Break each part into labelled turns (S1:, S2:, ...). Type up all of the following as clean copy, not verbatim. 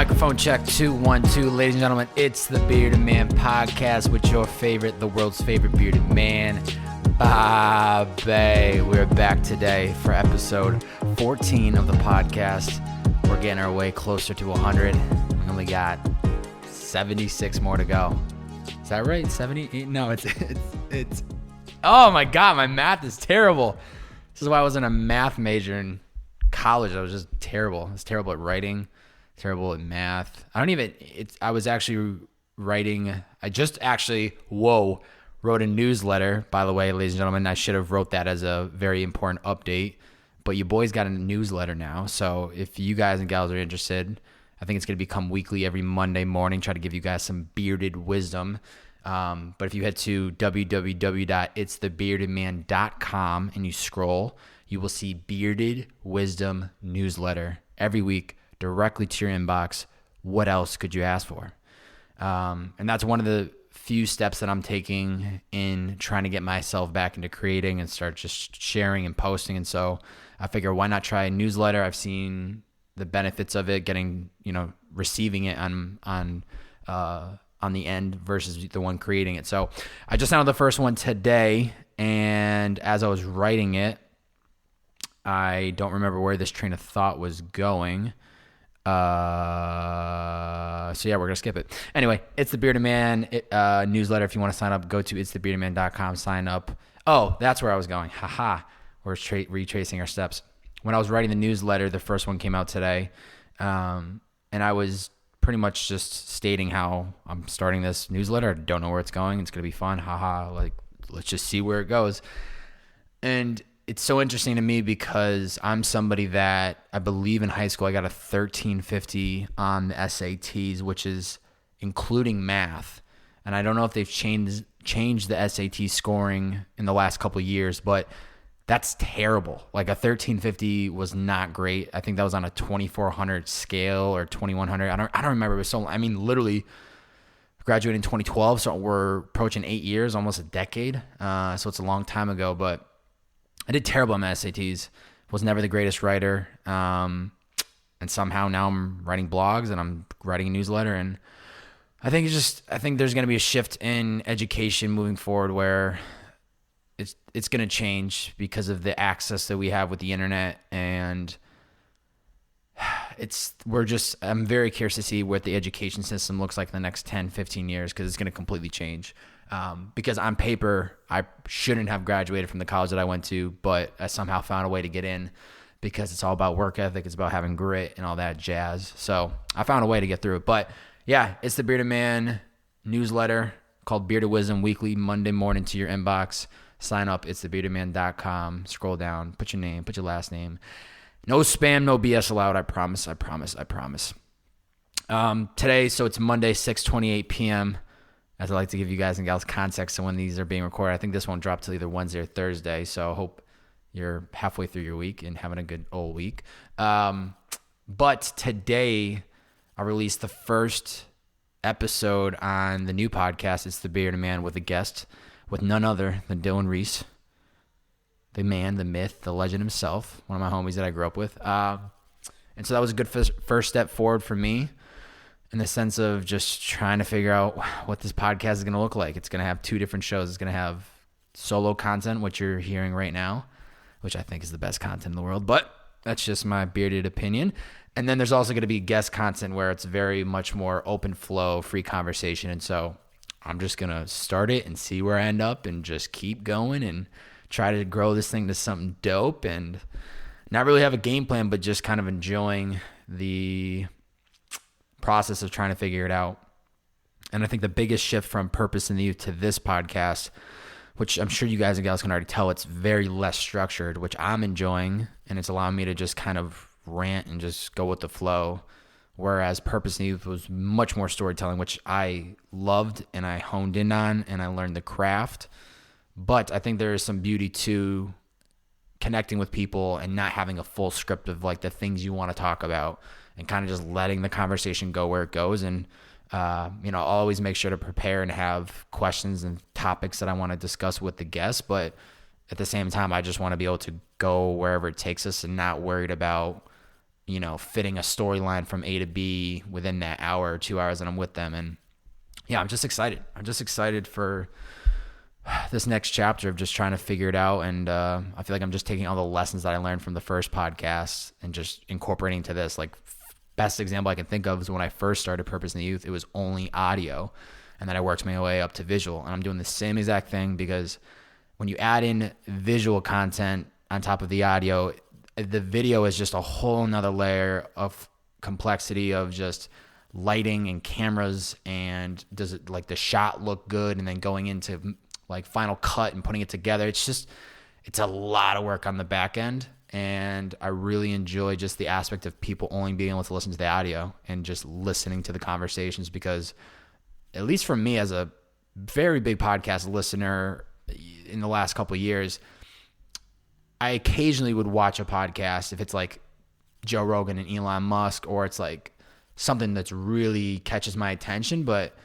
S1: Microphone check 2 1 2. Ladies and gentlemen, it's the Bearded Man podcast with your favorite, the world's favorite bearded man, Bobby. We're back today for episode 14 of the podcast. We're getting our way closer to 100. We only got 76 more to go. Is that right? 78? No, it's. Oh my God, my math is terrible. This is why I wasn't a math major in college. I was just terrible. I was terrible at writing. Terrible at math. I was actually writing, wrote a newsletter, by the way, ladies and gentlemen. I should have wrote that as a very important update, but you boys got a newsletter now. So if you guys and gals are interested, I think it's going to become weekly every Monday morning, try to give you guys some bearded wisdom. But if you head to www.itsthebeardedman.com and you scroll, you will see Bearded Wisdom Newsletter every week, directly to your inbox. What else could you ask for? And that's one of the few steps that I'm taking in trying to get myself back into creating and start just sharing and posting. And so I figure, why not try a newsletter? I've seen the benefits of it, receiving it on the end versus the one creating it. So I just found the first one today, and as I was writing it, I don't remember where this train of thought was going. So yeah, we're going to skip it. Anyway, it's the Bearded Man newsletter. If you want to sign up, go to itsthebeardedman.com, sign up. Oh, that's where I was going. Haha. We're retracing our steps. When I was writing the newsletter, the first one came out today. And I was pretty much just stating how I'm starting this newsletter. I don't know where it's going. It's going to be fun. Haha. Let's just see where it goes. And it's so interesting to me because I'm somebody that I believe in high school I got a 1350 on the SATs, which is including math. And I don't know if they've changed the SAT scoring in the last couple of years, but that's terrible. Like a 1350 was not great. I think that was on a 2400 scale or 2100. I don't remember. It was literally graduated in 2012, so we're approaching 8 years, almost a decade. So it's a long time ago, but I did terrible on my SATs. Was never the greatest writer. And somehow now I'm writing blogs and I'm writing a newsletter. And I think there's going to be a shift in education moving forward where it's going to change because of the access that we have with the internet. And I'm very curious to see what the education system looks like in the next 10, 15 years, because it's going to completely change. Because on paper, I shouldn't have graduated from the college that I went to, but I somehow found a way to get in because it's all about work ethic. It's about having grit and all that jazz. So I found a way to get through it. But yeah, it's the Bearded Man newsletter called Bearded Wisdom, weekly, Monday morning to your inbox. Sign up. It's thebeardedman.com. Scroll down. Put your name. Put your last name. No spam, no BS allowed. I promise. Today, so it's Monday, 6:28 p.m., as I like to give you guys and gals context of when these are being recorded. I think this won't drop till either Wednesday or Thursday, so I hope you're halfway through your week and having a good old week. But today, I released the first episode on the new podcast, It's the Bearded Man, with a guest, with none other than Dylan Reese, the man, the myth, the legend himself, one of my homies that I grew up with. And so that was a good first step forward for me, in the sense of just trying to figure out what this podcast is going to look like. It's going to have two different shows. It's going to have solo content, which you're hearing right now, which I think is the best content in the world, but that's just my bearded opinion. And then there's also going to be guest content where it's very much more open flow, free conversation. And so I'm just going to start it and see where I end up and just keep going and try to grow this thing to something dope and not really have a game plan, but just kind of enjoying the process of trying to figure it out. And I think the biggest shift from Purpose in the Youth to this podcast, which I'm sure you guys and gals can already tell, it's very less structured, which I'm enjoying, and it's allowing me to just kind of rant and just go with the flow. Whereas Purpose in the Youth was much more storytelling, which I loved and I honed in on and I learned the craft. But I think there is some beauty to connecting with people and not having a full script of like the things you want to talk about, and kind of just letting the conversation go where it goes. And, I'll always make sure to prepare and have questions and topics that I want to discuss with the guests. But at the same time, I just want to be able to go wherever it takes us and not worried about fitting a storyline from A to B within that hour or 2 hours that I'm with them. And yeah, I'm just excited. I'm just excited for this next chapter of just trying to figure it out. And I feel like I'm just taking all the lessons that I learned from the first podcast and just incorporating to this. Like, best example I can think of is when I first started Purpose in the Youth, it was only audio. And then I worked my way up to visual. And I'm doing the same exact thing, because when you add in visual content on top of the audio, the video is just a whole nother layer of complexity of just lighting and cameras, and does it, like, the shot look good, and then going into like final cut and putting it together. It's a lot of work on the back end, and I really enjoy just the aspect of people only being able to listen to the audio and just listening to the conversations, because at least for me, as a very big podcast listener in the last couple of years, I occasionally would watch a podcast if it's like Joe Rogan and Elon Musk, or it's like something that's really catches my attention. But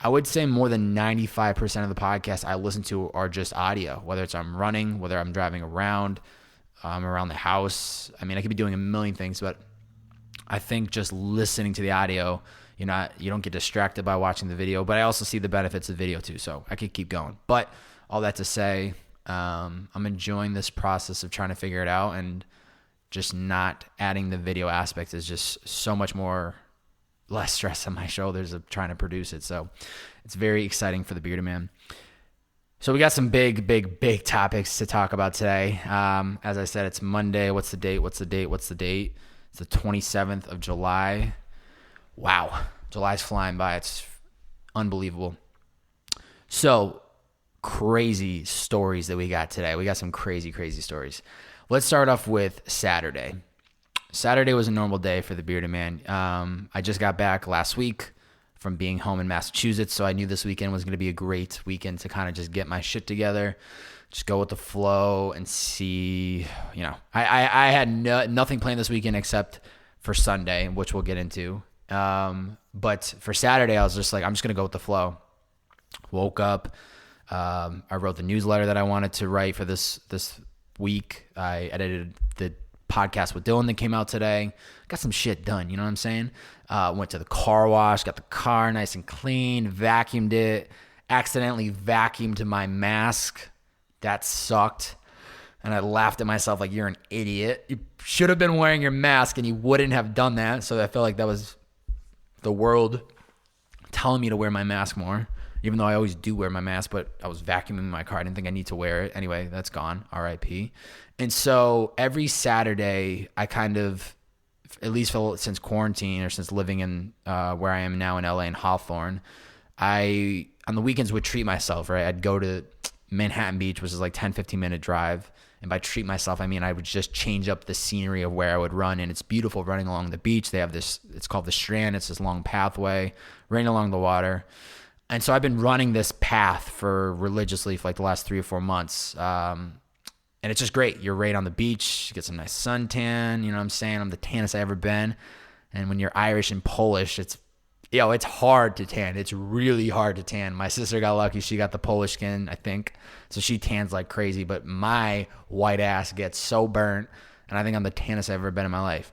S1: I would say more than 95% of the podcasts I listen to are just audio, whether it's I'm running, whether I'm driving around the house. I mean, I could be doing a million things, but I think just listening to the audio, you don't get distracted by watching the video. But I also see the benefits of video too, so I could keep going. But all that to say, I'm enjoying this process of trying to figure it out, and just not adding the video aspect is just so much less stress on my shoulders of trying to produce it. So it's very exciting for the Bearded Man. So we got some big topics to talk about today. As I said, it's Monday. What's the date? It's the 27th of July. Wow. July's flying by. It's unbelievable. So crazy stories that we got today. We got some crazy stories. Let's start off with Saturday. Saturday was a normal day for the Bearded Man. I just got back last week from being home in Massachusetts, so I knew this weekend was going to be a great weekend to kind of just get my shit together, just go with the flow and see, I had nothing planned this weekend except for Sunday, which we'll get into. But for Saturday, I was just like, I'm just going to go with the flow. Woke up. I wrote the newsletter that I wanted to write for this week. I edited the podcast with Dylan that came out today. Got some shit done, you know what I'm saying? Went to the car wash, got the car nice and clean, vacuumed it, accidentally vacuumed my mask. That sucked. And I laughed at myself like, you're an idiot. You should have been wearing your mask and you wouldn't have done that. So I felt like that was the world telling me to wear my mask more, even though I always do wear my mask, but I was vacuuming my car. I didn't think I need to wear it. Anyway, that's gone. RIP. And so every Saturday, I kind of, at least since quarantine or since living in where I am now in LA in Hawthorne, I, on the weekends, would treat myself, right? I'd go to Manhattan Beach, which is like 10, 15-minute drive. And by treat myself, I mean I would just change up the scenery of where I would run. And it's beautiful running along the beach. They have this, it's called the Strand. It's this long pathway running along the water. And so I've been running this path religiously for like the last 3 or 4 months. And it's just great. You're right on the beach. You get some nice suntan. You know what I'm saying? I'm the tannest I've ever been. And when you're Irish and Polish, it's hard to tan. It's really hard to tan. My sister got lucky. She got the Polish skin, I think. So she tans like crazy. But my white ass gets so burnt. And I think I'm the tannest I've ever been in my life.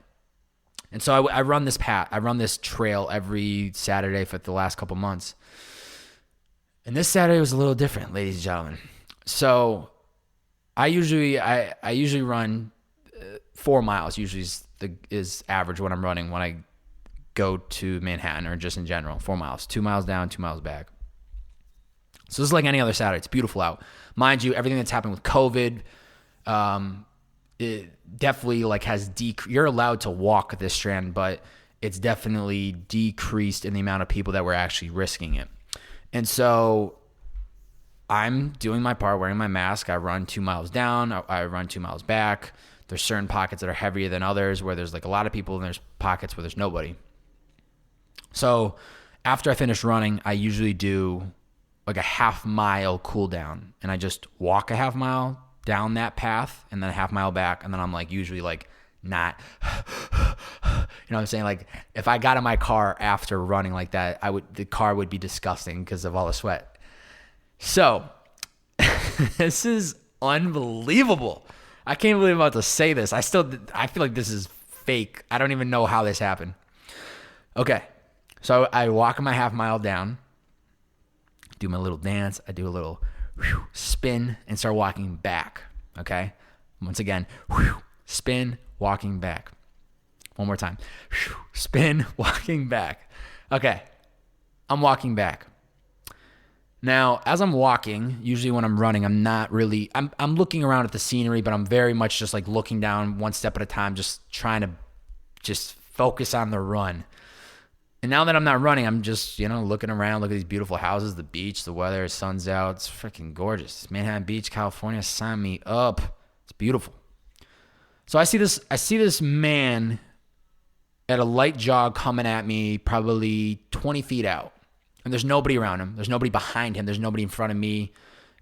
S1: And so I run this path. I run this trail every Saturday for the last couple months. And this Saturday was a little different, ladies and gentlemen. So I usually run 4 miles. Usually is average when I'm running when I go to Manhattan or just in general. 4 miles, 2 miles down, 2 miles back. So this is like any other Saturday. It's beautiful out, mind you. Everything that's happened with COVID, it definitely like has you're allowed to walk this Strand, but it's definitely decreased in the amount of people that were actually risking it. And so I'm doing my part, wearing my mask. I run 2 miles down. I run 2 miles back. There's certain pockets that are heavier than others where there's like a lot of people, and there's pockets where there's nobody. So after I finish running, I usually do like a half-mile cool down, and I just walk a half mile down that path and then a half mile back. And then I'm like usually like not, you know what I'm saying? Like if I got in my car after running like that, the car would be disgusting because of all the sweat. So this is unbelievable. I can't believe I'm about to say this. I feel like this is fake. I don't even know how this happened. Okay. So I walk my half mile down, do my little dance. I do a little spin and start walking back. Okay. Once again, spin, walking back. One more time. Spin, walking back. Okay. I'm walking back. Now, as I'm walking, usually when I'm running, I'm not really, I'm looking around at the scenery, but I'm very much just like looking down one step at a time, just trying to just focus on the run. And now that I'm not running, I'm just, looking around, look at these beautiful houses, the beach, the weather, sun's out. It's freaking gorgeous. Manhattan Beach, California, sign me up. It's beautiful. So I see this man at a light jog coming at me probably 20 feet out. And there's nobody around him. There's nobody behind him. There's nobody in front of me.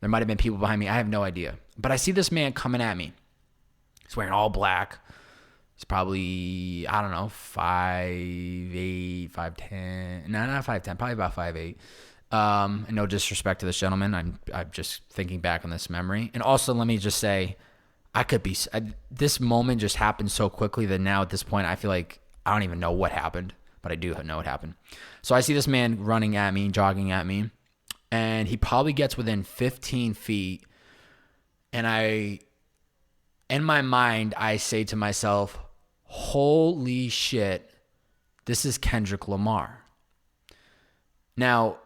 S1: There might have been people behind me. I have no idea. But I see this man coming at me. He's wearing all black. He's probably, 5'8", 5'10". No, not 5'10", probably about 5'8". And no disrespect to this gentleman. I'm just thinking back on this memory. And also, let me just say, this moment just happened so quickly that now at this point, I feel like I don't even know what happened, but I do know what happened. So I see this man running at me, jogging at me, and he probably gets within 15 feet. And in my mind, I say to myself, holy shit, this is Kendrick Lamar. Now,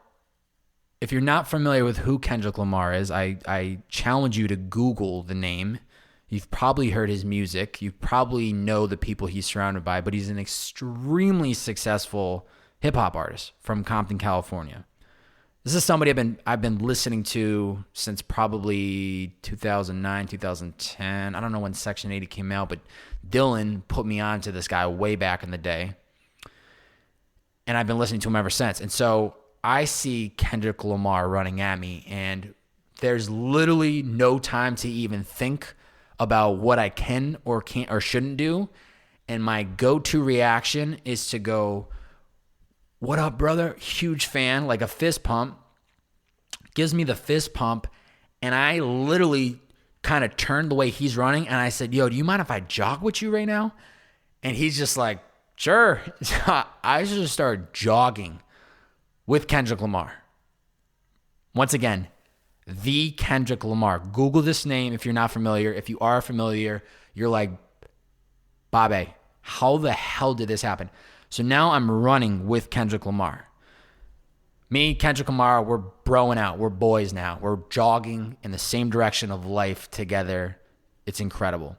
S1: if you're not familiar with who Kendrick Lamar is, I challenge you to Google the name. You've probably heard his music. You probably know the people he's surrounded by, but he's an extremely successful hip-hop artist from Compton, California. This is somebody I've been listening to since probably 2009, 2010. I don't know when Section 80 came out, but Dylan put me on to this guy way back in the day. And I've been listening to him ever since. And so I see Kendrick Lamar running at me, and there's literally no time to even think about what I can or can't or shouldn't do. And my go-to reaction is to go, what up, brother? Huge fan, like a fist pump. Gives me the fist pump, and I literally kind of turned the way he's running, and I said, yo, do you mind if I jog with you right now? And he's just like, sure. I just started jogging with Kendrick Lamar. Once again, the Kendrick Lamar. Google this name if you're not familiar. If you are familiar, you're like, Bobby, how the hell did this happen? So now I'm running with Kendrick Lamar. Me, Kendrick Lamar, we're broing out. We're boys now. We're jogging in the same direction of life together. It's incredible.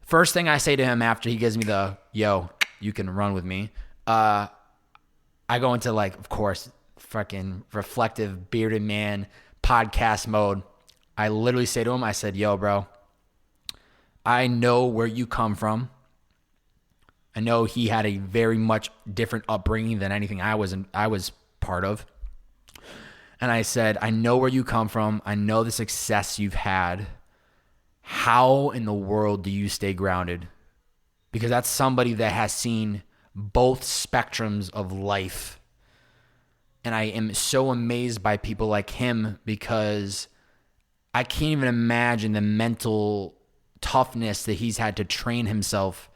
S1: First thing I say to him after he gives me the, yo, you can run with me, I go into, like, of course, fucking reflective bearded man podcast mode. I literally say to him, I said, yo, bro, I know where you come from. I know he had a very much different upbringing than anything I was part of. And I said, I know where you come from. I know the success you've had. How in the world do you stay grounded? Because that's somebody that has seen both spectrums of life. And I am so amazed by people like him because I can't even imagine the mental toughness that he's had to train himself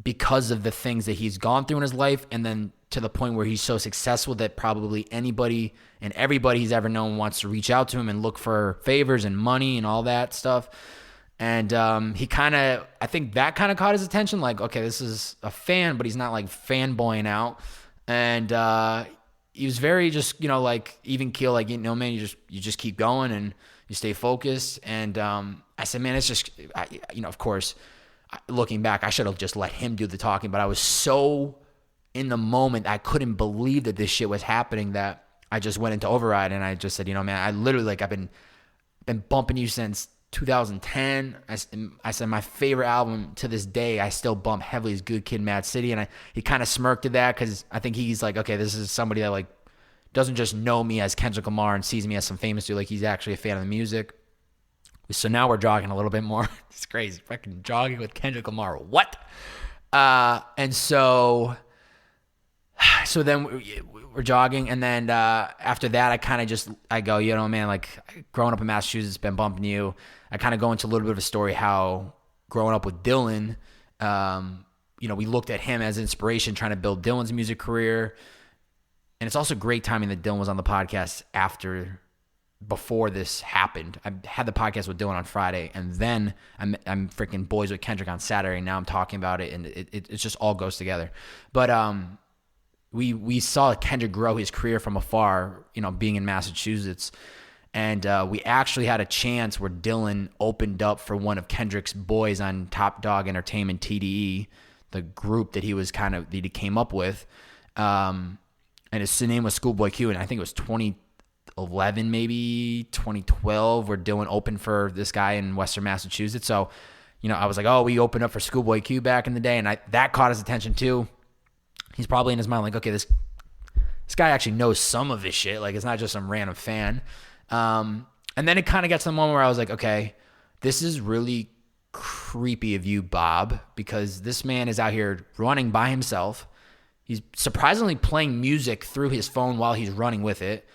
S1: because of the things that he's gone through in his life, and then to the point where he's so successful that probably anybody and everybody he's ever known wants to reach out to him and look for favors and money and all that stuff. And he I think that kind of caught his attention. Like, okay, this is a fan, but he's not like fanboying out. And he was very just, like even keel, like, man, you just keep going and you stay focused. And I said, man, it's just, of course, looking back, I should have just let him do the talking, but I was so in the moment, I couldn't believe that this shit was happening that I just went into override, and I just said, man, I literally, like, I've been bumping you since 2010. I said my favorite album to this day, I still bump heavily, is Good Kid, Mad City, and he kind of smirked at that because I think he's like, okay, this is somebody that, like, doesn't just know me as Kendrick Lamar and sees me as some famous dude, like he's actually a fan of the music. So now we're jogging a little bit more. It's crazy. Fucking jogging with Kendrick Lamar. What? And so then we're jogging. And then after that, I go, man, like growing up in Massachusetts, been bumping you. I kind of go into a little bit of a story how growing up with Dylan We looked at him as inspiration, trying to build Dylan's music career. And it's also great timing that Dylan was on the podcast before this happened. I had the podcast with Dylan on Friday, and then I'm freaking boys with Kendrick on Saturday. Now I'm talking about it, and it just all goes together. But we saw Kendrick grow his career from afar, being in Massachusetts. And we actually had a chance where Dylan opened up for one of Kendrick's boys on Top Dog Entertainment, TDE, the group that that he came up with. And his name was Schoolboy Q, and I think it was 2011, maybe 2012, where Dylan opened for this guy in Western Massachusetts. So, I was like, oh, we opened up for Schoolboy Q back in the day, and that caught his attention too. He's probably in his mind like, okay, this guy actually knows some of his shit. Like, it's not just some random fan. And then it kind of gets to the moment where I was like, okay, this is really creepy of you, Bob, because this man is out here running by himself. He's surprisingly playing music through his phone while he's running with it.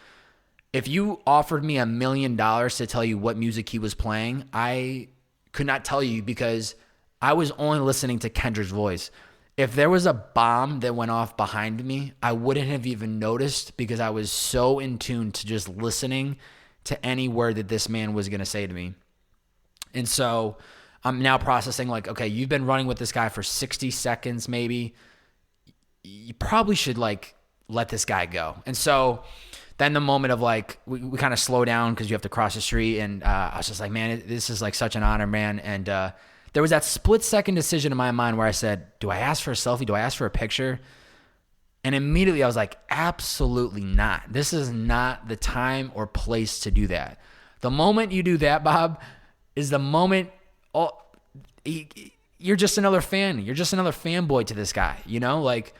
S1: If you offered me $1 million to tell you what music he was playing, I could not tell you because I was only listening to Kendrick's voice. If there was a bomb that went off behind me, I wouldn't have even noticed because I was so in tune to just listening to any word that this man was going to say to me. And so I'm now processing like, okay, you've been running with this guy for 60 seconds maybe. You probably should like let this guy go. And so then the moment of like, we kind of slow down because you have to cross the street. And I was just like, man, this is like such an honor, man. And there was that split second decision in my mind where I said, do I ask for a selfie? Do I ask for a picture? And immediately I was like, absolutely not. This is not the time or place to do that. The moment you do that, Bob, is the moment you're just another fan. You're just another fanboy to this guy, like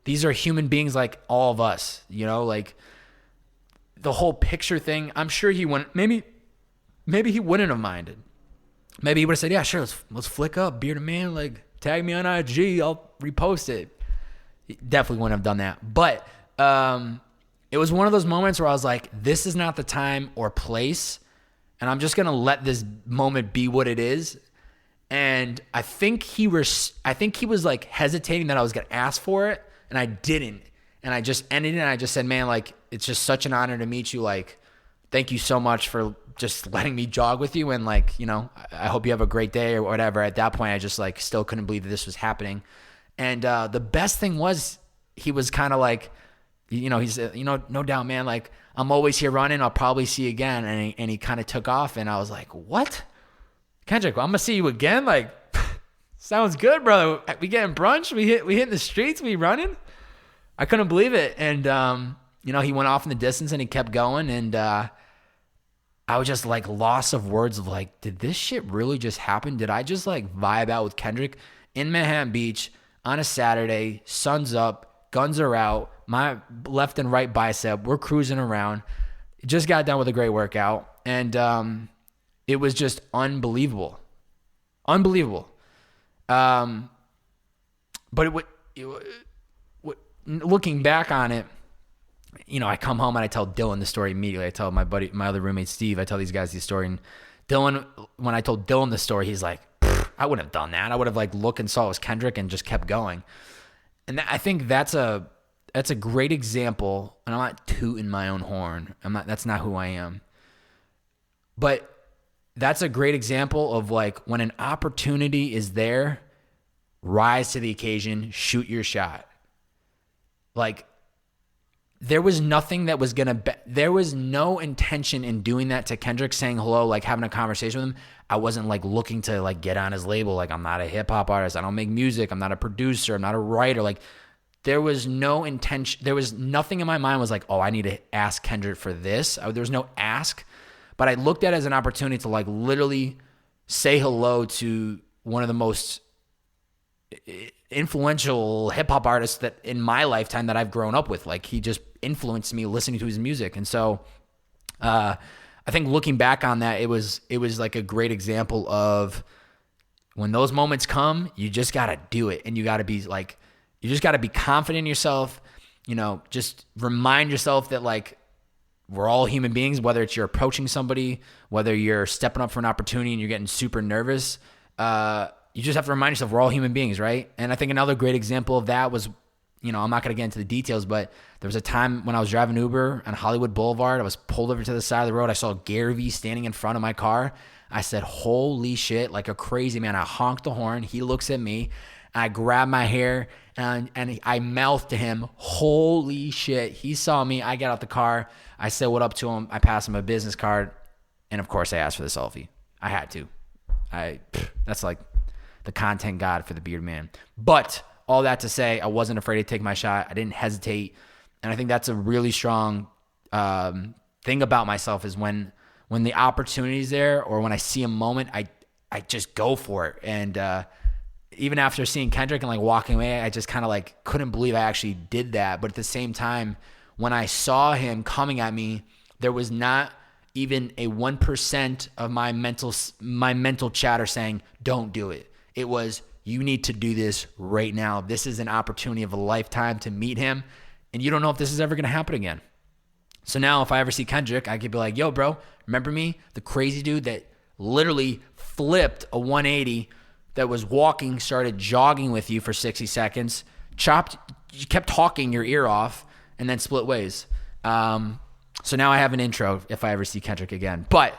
S1: these are human beings like all of us, like the whole picture thing. I'm sure he wouldn't, maybe he wouldn't have minded. Maybe he would have said, yeah, sure, let's flick up, Bearded Man, like tag me on IG, I'll repost it. He definitely wouldn't have done that. But it was one of those moments where I was like, this is not the time or place, and I'm just going to let this moment be what it is. And I think he was like hesitating that I was going to ask for it, and I didn't. And I just ended it, and I just said, man, like, it's just such an honor to meet you. Like, thank you so much for just letting me jog with you. And like, I hope you have a great day or whatever. At that point, I just like still couldn't believe that this was happening. And the best thing was he was kind of like, he said, no doubt, man, like I'm always here running. I'll probably see you again. And he kind of took off, and I was like, what? Kendrick, I'm going to see you again? Like, sounds good, brother. We getting brunch? We hitting the streets? We running? I couldn't believe it. And, he went off in the distance and he kept going. And I was just like lost of words of like, did this shit really just happen? Did I just like vibe out with Kendrick in Manhattan Beach on a Saturday, sun's up, guns are out, my left and right bicep, we're cruising around. Just got done with a great workout, and it was just unbelievable. Unbelievable. But looking back on it, I come home and I tell Dylan the story immediately. I tell my other roommate, Steve, I tell these guys the story. And Dylan, when I told Dylan the story, he's like, I wouldn't have done that. I would have like looked and saw it was Kendrick and just kept going. And I think that's a great example. And I'm not tooting my own horn. That's not who I am. But that's a great example of like when an opportunity is there, rise to the occasion, shoot your shot. Like, there was nothing that was going to there was no intention in doing that to Kendrick, saying hello, like having a conversation with him. I wasn't like looking to like get on his label. Like, I'm not a hip hop artist. I don't make music. I'm not a producer. I'm not a writer. Like, there was no intention. There was nothing in my mind was like, oh, I need to ask Kendrick for this. There was no ask, but I looked at it as an opportunity to like literally say hello to one of the most influential hip hop artists that in my lifetime that I've grown up with. Like, he just influenced me listening to his music. And so, I think looking back on that, it was like a great example of when those moments come, you just got to do it. And you got to be like, you just got to be confident in yourself, just remind yourself that like, we're all human beings, whether it's you're approaching somebody, whether you're stepping up for an opportunity and you're getting super nervous, you just have to remind yourself we're all human beings, right? And I think another great example of that was, I'm not going to get into the details, but there was a time when I was driving Uber on Hollywood Boulevard. I was pulled over to the side of the road. I saw Gary Vee standing in front of my car. I said, holy shit, like a crazy man. I honked the horn. He looks at me. I grabbed my hair and I mouthed to him, holy shit. He saw me. I got out the car. I said what up to him. I passed him a business card. And of course, I asked for the selfie. I had to. That's like the content god for the beard man. But all that to say, I wasn't afraid to take my shot. I didn't hesitate. And I think that's a really strong thing about myself is when the opportunity is there or when I see a moment, I just go for it. And even after seeing Kendrick and like walking away, I just kind of like couldn't believe I actually did that. But at the same time, when I saw him coming at me, there was not even a 1% of my mental chatter saying, don't do it. It was, you need to do this right now. This is an opportunity of a lifetime to meet him. And you don't know if this is ever going to happen again. So now if I ever see Kendrick, I could be like, yo, bro, remember me? The crazy dude that literally flipped a 180, that was walking, started jogging with you for 60 seconds, you kept talking your ear off, and then split ways. So now I have an intro if I ever see Kendrick again. But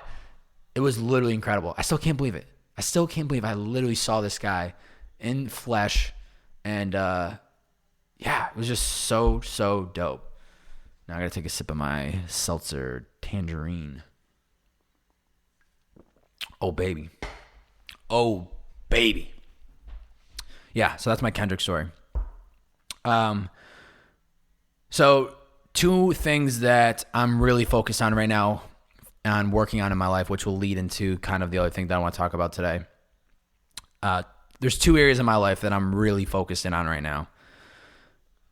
S1: it was literally incredible. I still can't believe it. I still can't believe I literally saw this guy in flesh. And it was just so, so dope. Now I got to take a sip of my seltzer tangerine. Oh, baby. Oh, baby. Yeah, so that's my Kendrick story. So two things that I'm really focused on right now on working on in my life, which will lead into kind of the other thing that I want to talk about today. There's two areas in my life that I'm really focused in on right now.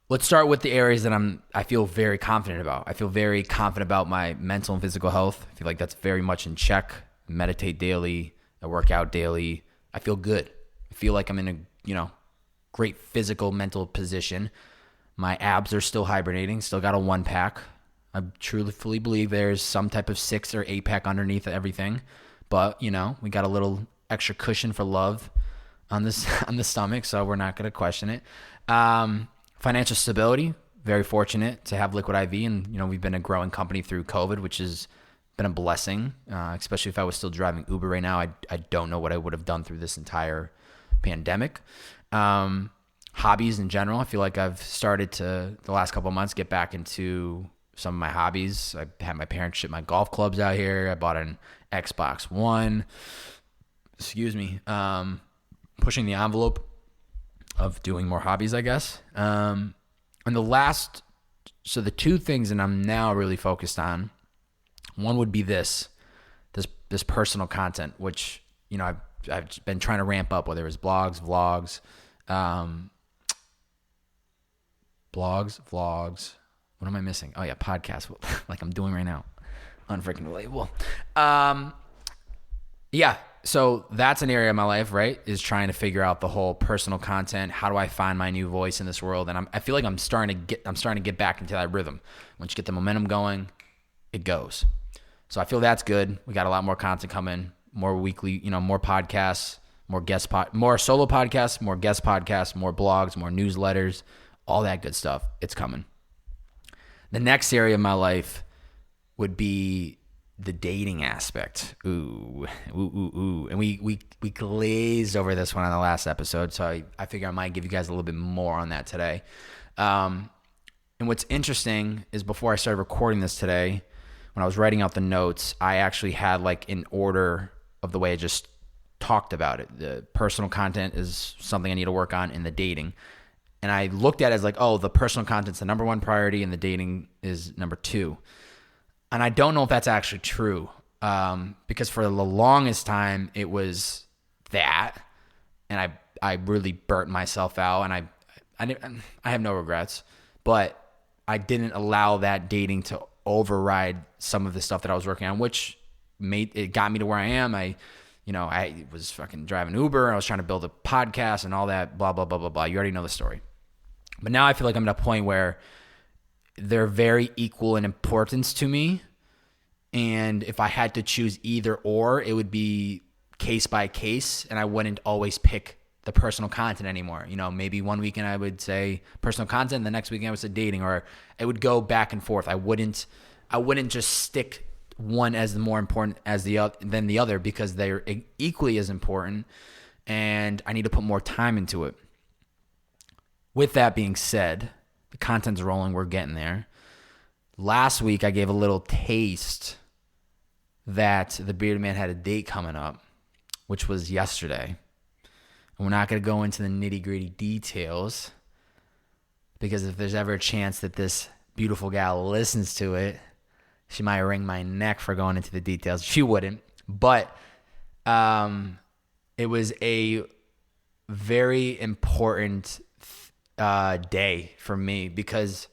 S1: Let's start with the areas that I feel very confident about. I feel very confident about my mental and physical health. I feel like that's very much in check. I meditate daily. I work out daily. I feel good. I feel like I'm in a, great physical, mental position. My abs are still hibernating, still got a 1-pack. I truly believe there's some type of 6 or 8-pack underneath everything. But, we got a little extra cushion for love on the stomach, so we're not going to question it. Financial stability, very fortunate to have Liquid IV. And, we've been a growing company through COVID, which has been a blessing, especially if I was still driving Uber right now. I don't know what I would have done through this entire pandemic. Hobbies in general, I feel like I've started to, the last couple of months, get back into some of my hobbies. I had my parents ship my golf clubs out here. I bought an Xbox One. Pushing the envelope of doing more hobbies, I guess. And the two things that I'm now really focused on, one would be this personal content, which, I've been trying to ramp up, whether it's blogs, vlogs, vlogs. What am I missing? Oh yeah, podcasts, like I'm doing right now. Unfreaking relatable. So that's an area of my life, right? Is trying to figure out the whole personal content. How do I find my new voice in this world? And I feel like I'm starting to get back into that rhythm. Once you get the momentum going, it goes. So I feel that's good. We got a lot more content coming, more weekly, more podcasts, more solo podcasts, more guest podcasts, more blogs, more newsletters, all that good stuff. It's coming. The next area of my life would be the dating aspect. Ooh. And we glazed over this one on the last episode, so I figure I might give you guys a little bit more on that today. And what's interesting is before I started recording this today, when I was writing out the notes, I actually had like an order of the way I just talked about it. The personal content is something I need to work on in the dating. And I looked at it as like, oh, the personal content's the number one priority and the dating is number 2. And I don't know if that's actually true, because for the longest time it was that, and I really burnt myself out, and I have no regrets, but I didn't allow that dating to override some of the stuff that I was working on, which got me to where I am. I was fucking driving Uber. I was trying to build a podcast and all that, blah, blah, blah, blah, blah. You already know the story. But now I feel like I'm at a point where they're very equal in importance to me. And if I had to choose either or, it would be case by case, and I wouldn't always pick the personal content anymore. Maybe one weekend I would say personal content, the next weekend I would say dating, or it would go back and forth. I wouldn't just stick one as the more important as than the other, because they're equally as important, and I need to put more time into it. With that being said, the content's rolling. We're getting there. Last week, I gave a little taste that the Bearded Man had a date coming up, which was yesterday. And we're not going to go into the nitty-gritty details, because if there's ever a chance that this beautiful gal listens to it, she might wring my neck for going into the details. She wouldn't. But it was a very important day for me, because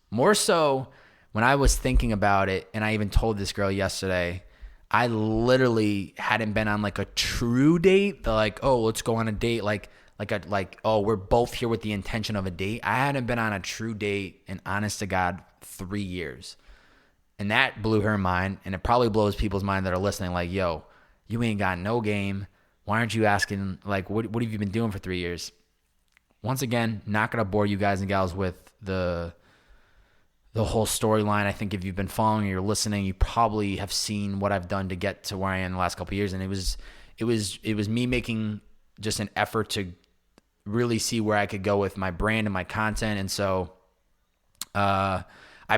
S1: more so when I was thinking about it, and I even told this girl yesterday, I literally hadn't been on like a true date. They're like, oh, let's go on a date. Oh, we're both here with the intention of a date. I hadn't been on a true date in, honest to God, 3 years. And that blew her mind, and it probably blows people's mind that are listening, like, yo, you ain't got no game. Why aren't you asking, like, what have you been doing for 3 years? Once again, not going to bore you guys and gals with the whole storyline. I think if you've been following or you're listening, you probably have seen what I've done to get to where I am in the last couple of years. And it was me making just an effort to really see where I could go with my brand and my content. And so I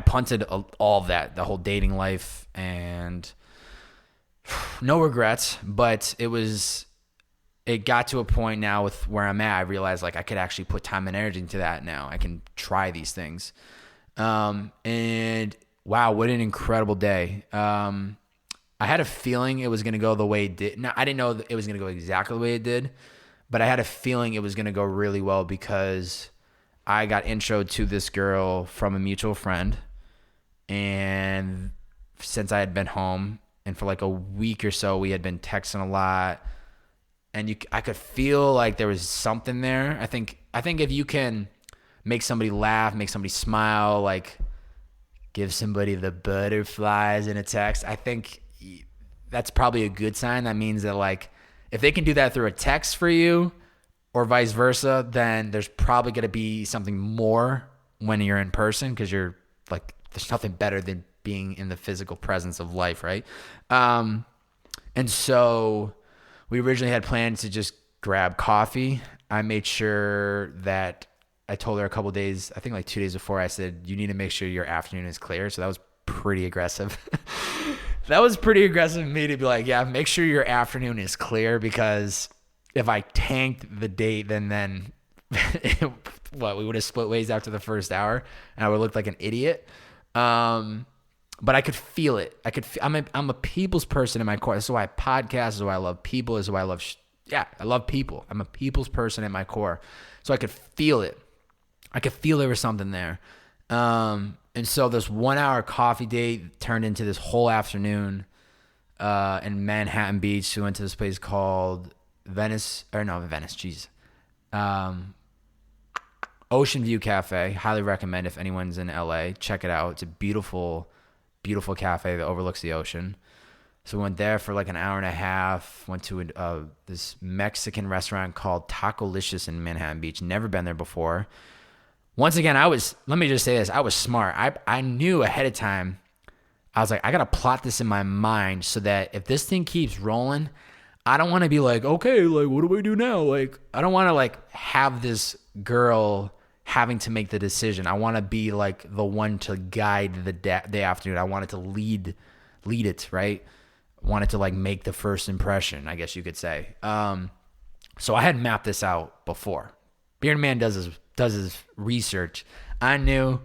S1: punted all of that, the whole dating life, and no regrets, but it got to a point now with where I'm at. I realized like I could actually put time and energy into that now. I can try these things. And wow, what an incredible day. I had a feeling it was going to go the way it did. Now, I didn't know it was going to go exactly the way it did, but I had a feeling it was going to go really well, because I got introed to this girl from a mutual friend. And since I had been home, and for like a week or so, we had been texting a lot, and I could feel like there was something there. I think if you can make somebody laugh, make somebody smile, like give somebody the butterflies in a text, I think that's probably a good sign. That means that like if they can do that through a text for you, or vice versa, then there's probably going to be something more when you're in person, because you're like, there's nothing better than being in the physical presence of life, right? And so we originally had planned to just grab coffee. I made sure that I told her a couple days, I think like 2 days before, I said, you need to make sure your afternoon is clear. So that was pretty aggressive. That was pretty aggressive of me to be like, yeah, make sure your afternoon is clear, because if I tanked the date, then we would have split ways after the first hour, and I would look like an idiot. But I could feel it. I'm a people's person in my core. This is why I podcast. This is why I love people. This is why I love I love people. I'm a people's person in my core. So I could feel it. I could feel there was something there. And so this 1 hour coffee date turned into this whole afternoon in Manhattan Beach. We went to this place called Ocean View Cafe. Highly recommend if anyone's in LA. Check it out. It's a beautiful, beautiful cafe that overlooks the ocean. So we went there for like an hour and a half. Went to this Mexican restaurant called Tacolicious in Manhattan Beach. Never been there before. Once again, let me just say this. I was smart. I knew ahead of time. I was like, I got to plot this in my mind so that if this thing keeps rolling, I don't want to be like, okay, like, what do we do now? Like, I don't want to like have this girl having to make the decision. I want to be like the one to guide the afternoon. I wanted to lead it, right? Wanted to like make the first impression, I guess you could say. So I had mapped this out before. Bearded Man does his research. I knew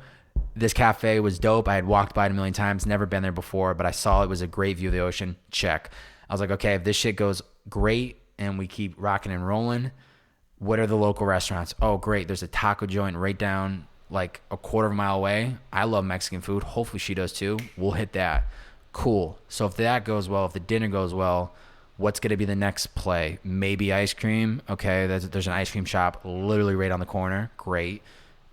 S1: this cafe was dope. I had walked by it a million times, never been there before, but I saw it was a great view of the ocean. Check. I was like, okay, if this shit goes great and we keep rocking and rolling, what are the local restaurants? Oh, great. There's a taco joint right down like a quarter of a mile away. I love Mexican food. Hopefully she does too. We'll hit that. Cool. So if that goes well, if the dinner goes well, what's going to be the next play? Maybe ice cream. Okay, there's an ice cream shop literally right on the corner. Great.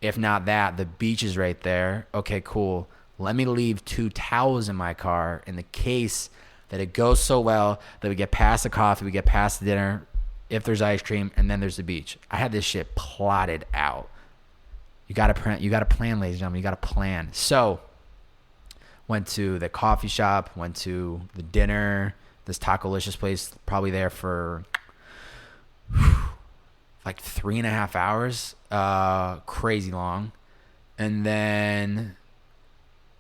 S1: If not that, the beach is right there. Okay, cool. Let me leave 2 towels in my car in the case that it goes so well that we get past the coffee, we get past the dinner, if there's ice cream, and then there's the beach. I had this shit plotted out. You got to plan, ladies and gentlemen. You got to plan. So, went to the coffee shop, went to the dinner, this Tacolicious place, probably there for like 3.5 hours, crazy long. And then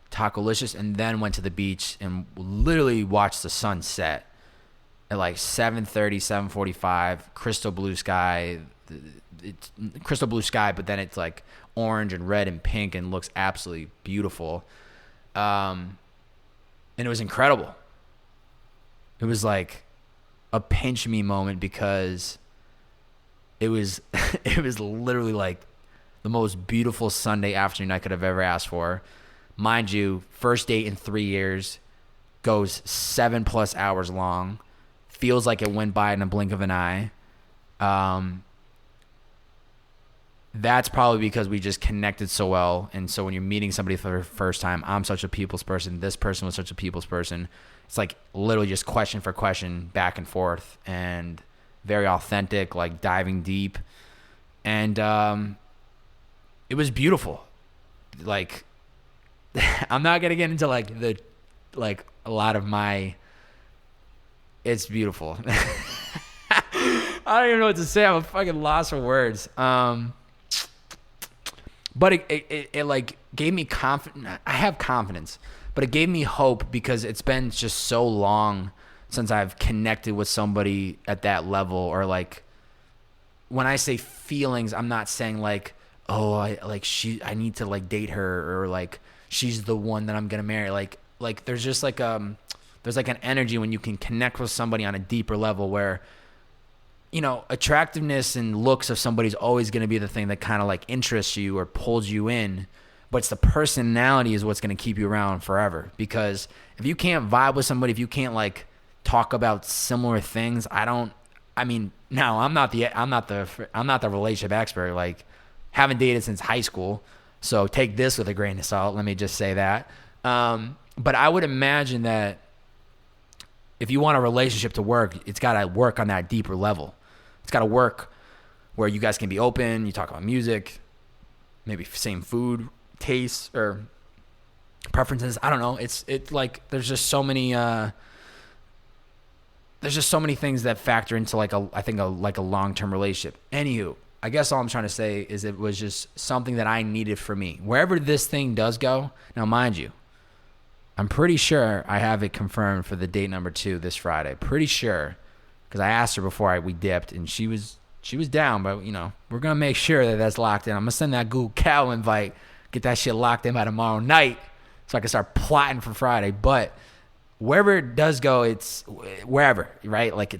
S1: Tacolicious, and then went to the beach and literally watched the sun set at like 7:30, 7:45, crystal blue sky. It's crystal blue sky, but then it's like orange and red and pink and looks absolutely beautiful. And it was incredible. It was like a pinch me moment because it was it was literally like the most beautiful Sunday afternoon I could have ever asked for. Mind you, first date in 3 years, goes 7+ hours long, feels like it went by in a blink of an eye. That's probably because we just connected so well. And so when you're meeting somebody for the first time, I'm such a people's person. This person was such a people's person. It's like literally just question for question, back and forth, and very authentic, like diving deep. And it was beautiful. Like, I'm not going to get into like a lot of my, it's beautiful. I don't even know what to say. I'm fucking lost for words. But it like gave me confidence. I have confidence, but it gave me hope because it's been just so long since I've connected with somebody at that level. Or like, when I say feelings, I'm not saying like, oh, I need to like date her, or like she's the one that I'm gonna marry. Like there's just like there's like an energy when you can connect with somebody on a deeper level where, you know, attractiveness and looks of somebody's always going to be the thing that kind of like interests you or pulls you in, but it's the personality is what's going to keep you around forever. Because if you can't vibe with somebody, if you can't like talk about similar things, I'm not the relationship expert. Like, haven't dated since high school, so take this with a grain of salt. Let me just say that. But I would imagine that if you want a relationship to work, it's got to work on that deeper level. It's got to work where you guys can be open. You talk about music, maybe same food tastes or preferences. I don't know. It's like there's just so many things that factor into like a long-term relationship. Anywho, I guess all I'm trying to say is it was just something that I needed for me. Wherever this thing does go, now mind you, I'm pretty sure I have it confirmed for the date number 2 this Friday. Pretty sure, because I asked her before we dipped, and she was down. But you know, we're gonna make sure that that's locked in. I'm gonna send that Google Cal invite, get that shit locked in by tomorrow night, so I can start plotting for Friday. But wherever it does go, it's wherever, right? Like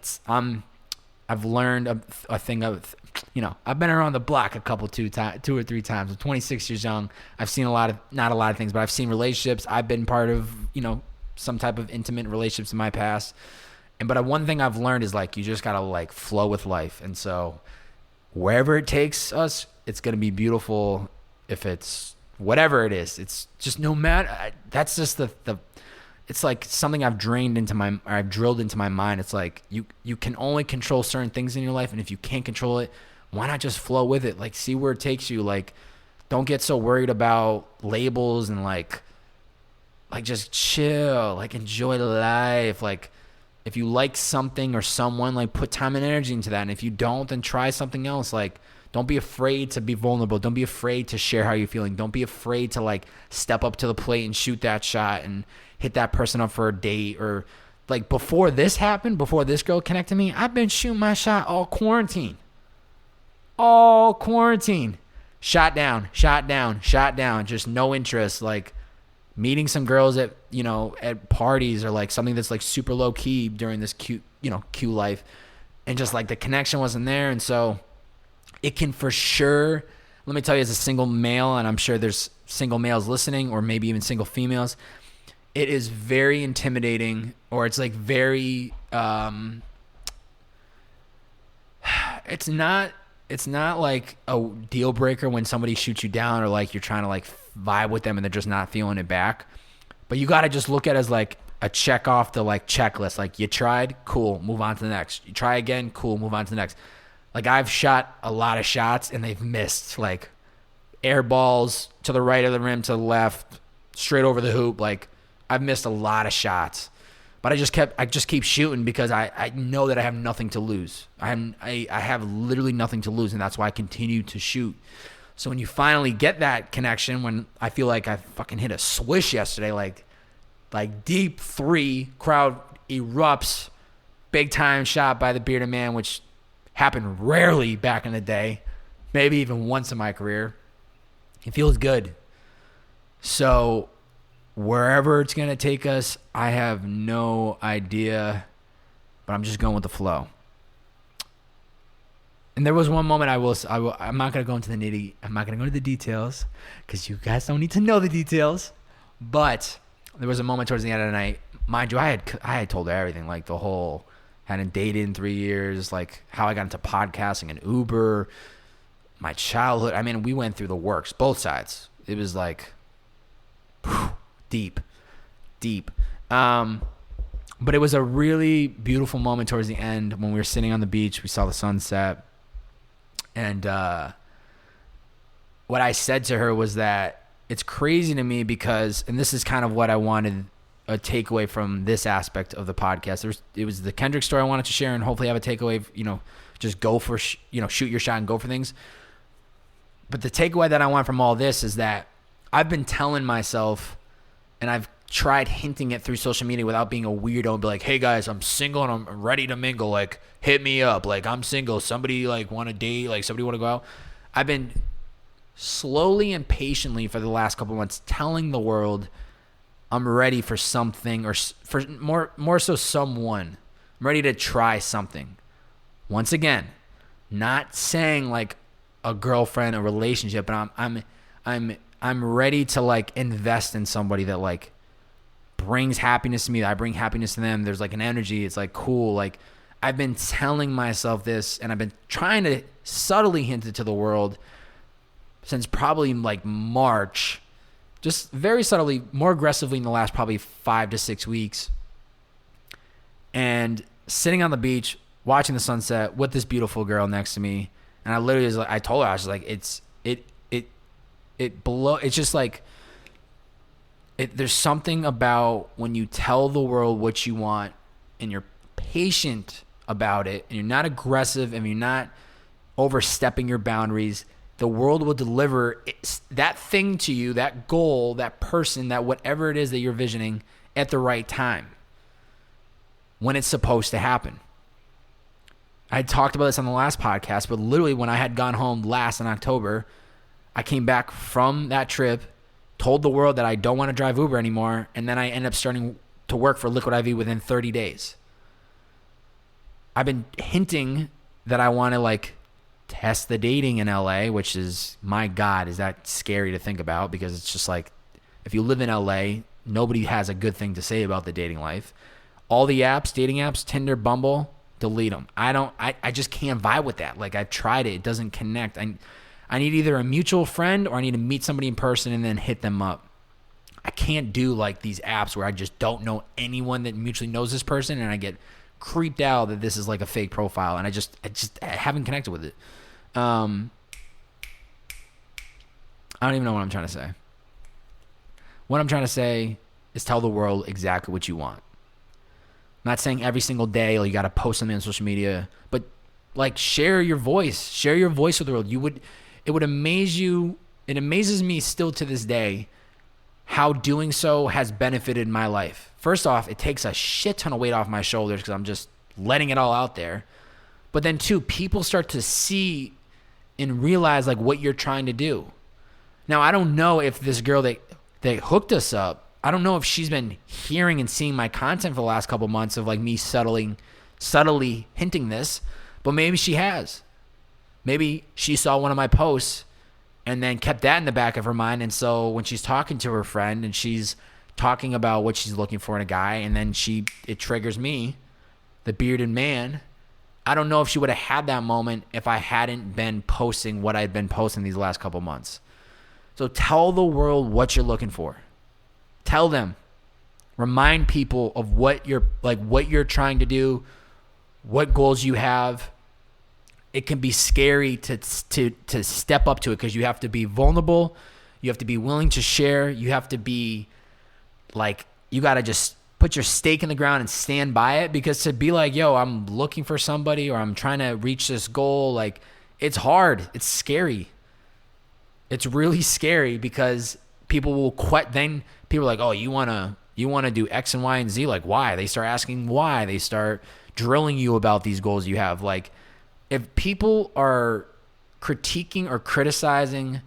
S1: I've learned a thing of, you know, I've been around the block two or three times. I'm 26 years young. I've seen not a lot of things, but I've seen relationships. I've been part of, you know, some type of intimate relationships in my past. But one thing I've learned is like, you just got to like flow with life. And so wherever it takes us, it's going to be beautiful. If it's whatever it is, it's just no matter. That's just it's like something I've drilled into my mind. It's like you can only control certain things in your life, and if you can't control it, why not just flow with it? Like, see where it takes you. Like, don't get so worried about labels and like just chill. Like, enjoy life. Like, if you like something or someone, like put time and energy into that. And if you don't, then try something else. Like, don't be afraid to be vulnerable. Don't be afraid to share how you're feeling. Don't be afraid to like step up to the plate and shoot that shot and hit that person up for a date. Or like, before this happened, before this girl connected me, I've been shooting my shot all quarantine. Shot down. Just no interest. Like, meeting some girls at parties or like something that's like super low key during this Q life. And just like the connection wasn't there. And so it can for sure, let me tell you, as a single male, and I'm sure there's single males listening, or maybe even single females, it is very intimidating, or it's like very, it's not like a deal breaker when somebody shoots you down, or like you're trying to like vibe with them and they're just not feeling it back. But you got to just look at it as like, a check off the like checklist. Like you tried, cool, move on to the next. You try again, cool, move on to the next. Like I've shot a lot of shots and they've missed, like air balls to the right of the rim, to the left, straight over the hoop. Like I've missed a lot of shots, but I just keep shooting because I know that I have nothing to lose. I have literally nothing to lose, and that's why I continue to shoot. So when you finally get that connection, when I feel like I fucking hit a swish yesterday, like deep three, crowd erupts, big time shot by the bearded man, which happened rarely back in the day, maybe even once in my career. It feels good. So wherever it's going to take us, I have no idea, but I'm just going with the flow. And there was one moment I'm not going to go into I'm not going to go into the details because you guys don't need to know the details. But there was a moment towards the end of the night. Mind you, I had told her everything, like the whole hadn't dated in 3 years, like how I got into podcasting and Uber, my childhood. I mean, we went through the works, both sides. It was like deep. But it was a really beautiful moment towards the end when we were sitting on the beach. We saw the sunset. And what I said to her was that it's crazy to me because, and this is kind of what I wanted a takeaway from this aspect of the podcast. It was the Kendrick story I wanted to share and hopefully have a takeaway, just go for, shoot your shot and go for things. But the takeaway that I want from all this is that I've been telling myself, and I've tried hinting it through social media without being a weirdo and be like, hey guys, I'm single and I'm ready to mingle. Like, hit me up. Like, I'm single. Somebody like want to date? Like, somebody want to go out? I've been slowly and patiently for the last couple of months telling the world I'm ready for something, or for more so someone. I'm ready to try something. Once again, not saying like a girlfriend, a relationship, but I'm ready to like invest in somebody that like brings happiness to me, that I bring happiness to them. There's like an energy. It's like cool. Like I've been telling myself this, and I've been trying to subtly hint it to the world since probably like March, just very subtly, more aggressively in the last probably 5 to 6 weeks. And sitting on the beach, watching the sunset with this beautiful girl next to me. And I literally was like, I told her, I was like, it's just like, there's something about when you tell the world what you want and you're patient about it and you're not aggressive and you're not overstepping your boundaries, the world will deliver that thing to you, that goal, that person, that whatever it is that you're visioning at the right time when it's supposed to happen. I talked about this on the last podcast, but literally when I had gone home last in October, I came back from that trip, told the world that I don't want to drive Uber anymore, and then I ended up starting to work for Liquid IV within 30 days. I've been hinting that I want to like test the dating in LA, which is, my God, is that scary to think about, because it's just like, if you live in LA, nobody has a good thing to say about the dating life. All the apps, dating apps, Tinder, Bumble, delete them. I just can't vibe with that. Like I've tried it. It doesn't connect. I need either a mutual friend or I need to meet somebody in person and then hit them up. I can't do like these apps where I just don't know anyone that mutually knows this person and I get creeped out that this is like a fake profile, and I haven't connected with it. I don't even know what I'm trying to say. What I'm trying to say is tell the world exactly what you want. I'm not saying every single day you got to post something on social media, but like share your voice. Share your voice with the world. It would amaze you. It amazes me still to this day how doing so has benefited my life. First off, it takes a shit ton of weight off my shoulders because I'm just letting it all out there. But then two, people start to see and realize like what you're trying to do. Now, I don't know if this girl that hooked us up, I don't know if she's been hearing and seeing my content for the last couple months of like me subtly hinting this, but maybe she has. Maybe she saw one of my posts and then kept that in the back of her mind. And so when she's talking to her friend and she's talking about what she's looking for in a guy, and then it triggers me, the bearded man. I don't know if she would have had that moment if I hadn't been posting what I'd been posting these last couple months. So tell the world what you're looking for. Tell them. Remind people of what you're trying to do, what goals you have. It can be scary to step up to it because you have to be vulnerable. You have to be willing to share. You have to be you got to just put your stake in the ground and stand by it, because to be like, yo, I'm looking for somebody or I'm trying to reach this goal, it's hard. It's scary. It's really scary because people will quit. Then people are like, oh, you want to do X and Y and Z? Why? They start asking why. They start drilling you about these goals you have. If people are critiquing or criticizing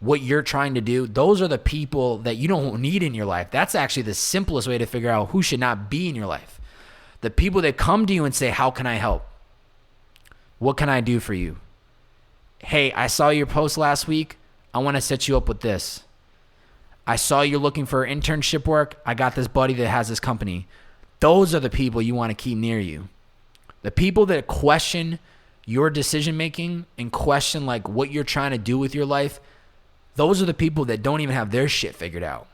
S1: what you're trying to do, those are the people that you don't need in your life. That's actually the simplest way to figure out who should not be in your life. The people that come to you and say, how can I help? What can I do for you? Hey, I saw your post last week. I want to set you up with this. I saw you're looking for internship work. I got this buddy that has this company. Those are the people you want to keep near you. The people that question your decision making and question what you're trying to do with your life, those are the people that don't even have their shit figured out.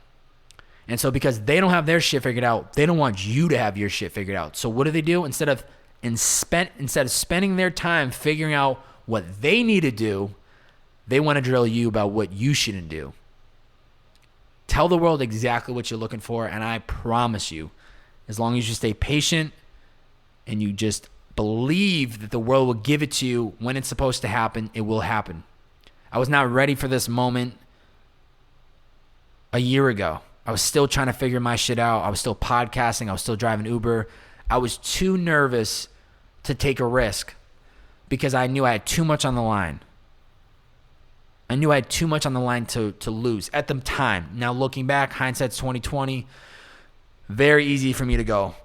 S1: And so because they don't have their shit figured out, they don't want you to have your shit figured out. So what do? Instead of spending their time figuring out what they need to do, they want to drill you about what you shouldn't do. Tell the world exactly what you're looking for, and I promise you, as long as you stay patient and you just believe that the world will give it to you when it's supposed to happen, it will happen. I was not ready for this moment a year ago. I was still trying to figure my shit out. I was still podcasting. I was still driving Uber. I was too nervous to take a risk because I knew I had too much on the line. I knew I had too much on the line to lose at the time. Now looking back, hindsight's 2020. Very easy for me to go.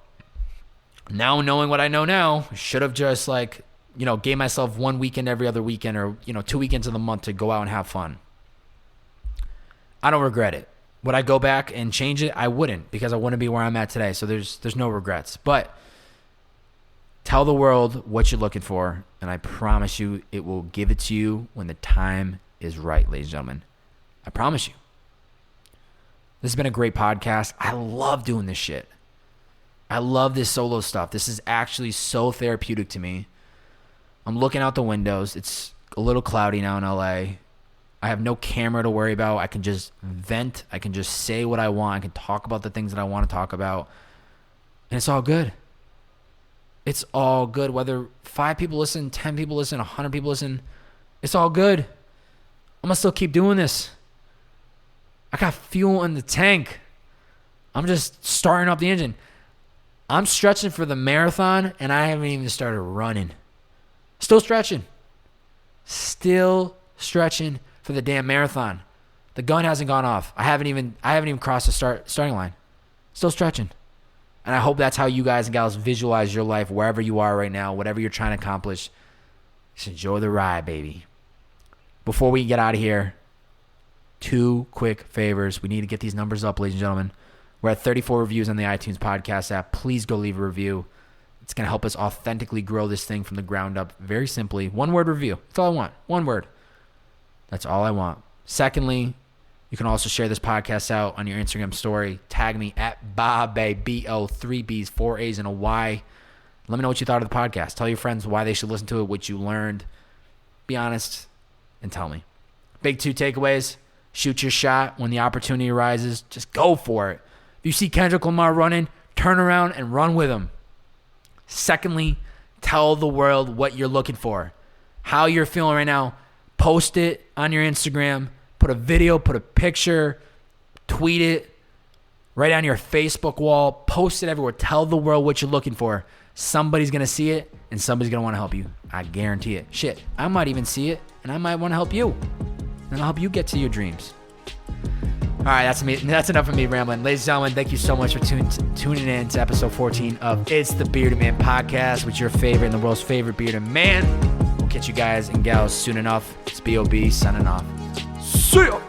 S1: Now knowing what I know now, should have just gave myself one weekend every other weekend or 2 weekends of the month to go out and have fun. I don't regret it. Would I go back and change it? I wouldn't, because I wouldn't be where I'm at today. So there's no regrets. But tell the world what you're looking for, and I promise you it will give it to you when the time is right, ladies and gentlemen. I promise you. This has been a great podcast. I love doing this shit. I love this solo stuff. This is actually so therapeutic to me. I'm looking out the windows. It's a little cloudy now in LA. I have no camera to worry about. I can just vent. I can just say what I want. I can talk about the things that I want to talk about. And it's all good. It's all good. Whether 5 people listen, 10 people listen, 100 people listen, it's all good. I'm going to still keep doing this. I got fuel in the tank. I'm just starting up the engine. I'm stretching for the marathon, and I haven't even started running. Still stretching. Still stretching for the damn marathon. The gun hasn't gone off. I haven't even crossed the starting line. Still stretching. And I hope that's how you guys and gals visualize your life wherever you are right now, whatever you're trying to accomplish. Just enjoy the ride, baby. Before we get out of here, 2 quick favors. We need to get these numbers up, ladies and gentlemen. We're at 34 reviews on the iTunes podcast app. Please go leave a review. It's going to help us authentically grow this thing from the ground up. Very simply, 1-word review. That's all I want. 1 word. That's all I want. Secondly, you can also share this podcast out on your Instagram story. Tag me at Bob, B-O, 3 B's, 4 A's, and a Y. Let me know what you thought of the podcast. Tell your friends why they should listen to it, what you learned. Be honest and tell me. Big 2 takeaways. Shoot your shot when the opportunity arises. Just go for it. If you see Kendrick Lamar running, turn around and run with him. Secondly, tell the world what you're looking for. How you're feeling right now. Post it on your Instagram. Put a video, put a picture, tweet it, right on your Facebook wall. Post it everywhere. Tell the world what you're looking for. Somebody's going to see it, and somebody's going to want to help you. I guarantee it. Shit, I might even see it, and I might want to help you. And I'll help you get to your dreams. All right, that's enough of me rambling. Ladies and gentlemen, thank you so much for tuning in to episode 14 of It's the Bearded Man podcast with your favorite and the world's favorite bearded man. We'll catch you guys and gals soon enough. It's B.O.B. signing off. See ya!